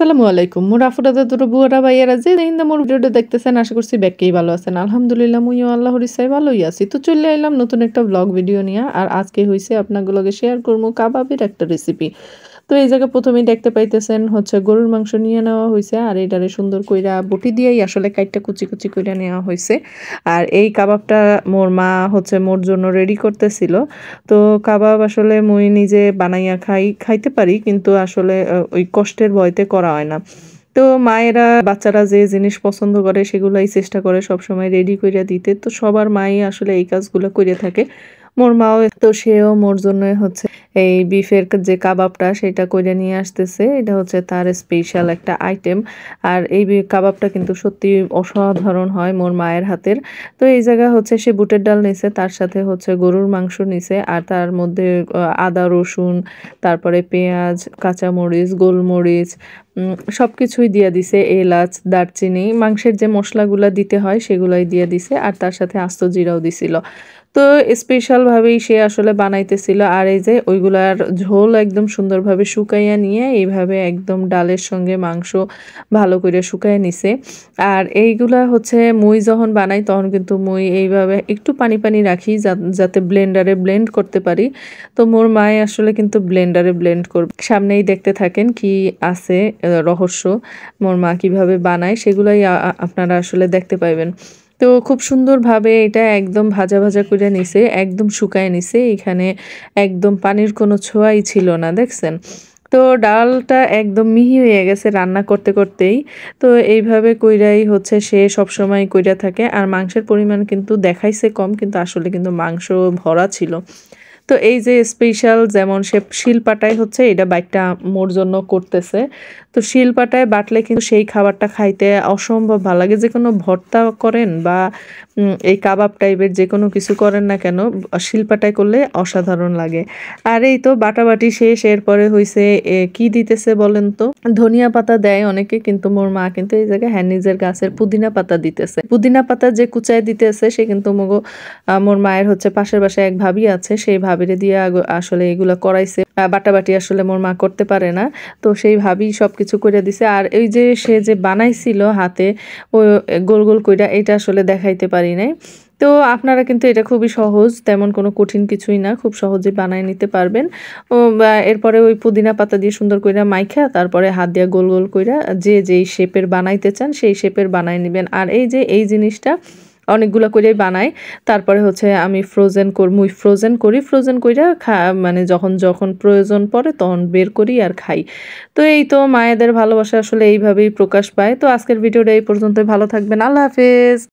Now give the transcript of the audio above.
আসসালামু আলাইকুম। মোর আফুরাদা তোর বুয়ারা ভাইয়ারা যে হিন্দা মোর ভিডিওটা দেখতেছেন আশা করছি ব্যাককেই ভালো আছেন। আলহামদুলিল্লাহ মুইও আল্লাহর ইচ্ছায় ভালোই আছি। তো চলে আইলাম নতুন একটা ব্লগ ভিডিও নিয়া। আর আজকে হইছে আপনাগুলোকে শেয়ার করবো কাবাবের একটা রেসিপি। তো এই জায়গায় ১ম এই দেখতে পাইতেছেন হচ্ছে গরুর মাংস নিয়ে নেওয়া হইছে। আর এটারে সুন্দর কইরা বটি দিয়েই আসলে কাইট্টা কুচি, কুচি কইরা নেওয়া হইছে। আর এই কাবাবটা মোর মা হচ্ছে মোর জন্য রেডি করতেছিল। তো কাবাব আসলে মুই নিজে বানাইয়া খাইতে পারি কিন্তু আসলে ওই কষ্টের ভয়তে করা হয় না। তো মায়েরা বাচ্চারা যে জিনিস পছন্দ করে সেগুলাই চেষ্টা করে সবসময় রেডি কইরা দিতে। তো সবার মাই আসলে এই কাজগুলো কইরে থাকে। মোর মাও তো সেও মোর জন্য হচ্ছে এই বিফের যে কাবাবটা সেটা কইরা নিয়ে আসতেছে। এটা হচ্ছে তার স্পেশাল একটা আইটেম। আর এই কাবাবটা কিন্তু সত্যি অসাধারণ হয় মোর মায়ের হাতের। তো এই জায়গা হচ্ছে সে বুটের ডাল নিছে, তার সাথে হচ্ছে গরুর মাংস নিছে আর তার মধ্যে আদা, রসুন, তারপরে পেঁয়াজ, কাঁচামরিচ, গোলমরিচ সবকিছুই দিয়া দিছে। এলাচ, দারচিনি, মাংসের যে মসলাগুলা দিতে হয় সেগুলাই দিয়া দিছে আর তার সাথে আস্ত জিরাও দিছিল। তো স্পেশাল ভাবেই সে আসলে বানাইতেছিল। আর এই যে ওইগুলার ঝোল একদম সুন্দরভাবে শুকাইয়া নিয়ে এইভাবে একদম ডালের সঙ্গে মাংস ভালো করে শুকাইয়া নিছে। আর এইগুলা হচ্ছে মুই যখন বানাই তখন কিন্তু মুই এইভাবে একটু পানি পানি রাখি যাতে ব্লেন্ডারে ব্লেন্ড করতে পারি। তো মোর মায়ে আসলে কিন্তু ব্লেন্ডারে ব্লেন্ড করবে। সামনেই দেখতে থাকেন কি আছে রহস্য, মোর মা কিভাবে বানায় সেগুলাই আপনারা আসলে দেখতে পাইবেন। তো খুব সুন্দরভাবে এটা একদম ভাজা ভাজা করে নিছে, একদম শুকায় নিছে। এখানে একদম পানির কোনো ছোঁয়াই ছিল না, দেখছেন? তো ডালটা একদম মিহি হয়ে গেছে রান্না করতে করতেই। তো এইভাবে কইরাই হচ্ছে সে সবসময় কইরা থাকে। আর মাংসের পরিমাণ কিন্তু দেখাইছে কম কিন্তু আসলে কিন্তু মাংস ভরা ছিল। তো এই যে স্পেশাল যেমন সে শিলপাটায় হচ্ছে এটা বাইটটা মোর জন্য করতেছে। তো শিলপাটায় বাটলে কিন্তু সেই খাবারটা খাইতে অসম্ভব ভালো লাগে। যেকোনো ভর্তা করেন বা এই কাবাব টাইপের যেকোনো কিছু করেন না কেন শিলপাটায় করলে অসাধারণ লাগে। আর এই তো বাটাবাটি শেষ, এরপরে হইছে কি দিতেছে বলেন তো? ধনিয়া পাতা দেয় অনেকে কিন্তু মোর মা কিন্তু এই জায়গায় নিজের গাছের পুদিনা পাতা দিতেছে। পুদিনা পাতা যে কুচায় দিতেছে সে কিন্তু মোর মায়ের হচ্ছে পাশের বাসায় এক ভাবি আছে, সেই ভাবিরে দিয়ে আসলে এগুলা করাইছে। বাটাবাটি আসলে মোর মা করতে পারে না, তো সেই ভাবি সবকিছু করে দিছে। আর এই যে সে যে বানাইছিল হাতে ও গোল গোল কইরা, এটা আসলে দেখাইতে পারি নাই। তো আপনারা কিন্তু এটা খুবই সহজ, তেমন কোনো কঠিন কিছুই না, খুব সহজে বানায় নিতে পারবেন। এরপরে ওই পুদিনা পাতা দিয়ে সুন্দর কইরা মাইখা তারপরে হাত দিয়া গোল গোল কইরা যে যেই শেপের বানাইতে চান সেই শেপের বানাই নিবেন। আর এই যে এই জিনিসটা অনেকগুলা কইরাই বানাই। তারপরে হচ্ছে আমি ফ্রোজেন করি। ফ্রোজেন কইরা মানে যখন প্রয়োজন পড়ে তখন বের করি আর খাই। তো এই তো মায়েদের ভালোবাসা আসলে এইভাবেই প্রকাশ পায়। তো আজকের ভিডিওটা এই পর্যন্তই। ভালো থাকবেন। আল্লাহ হাফেজ।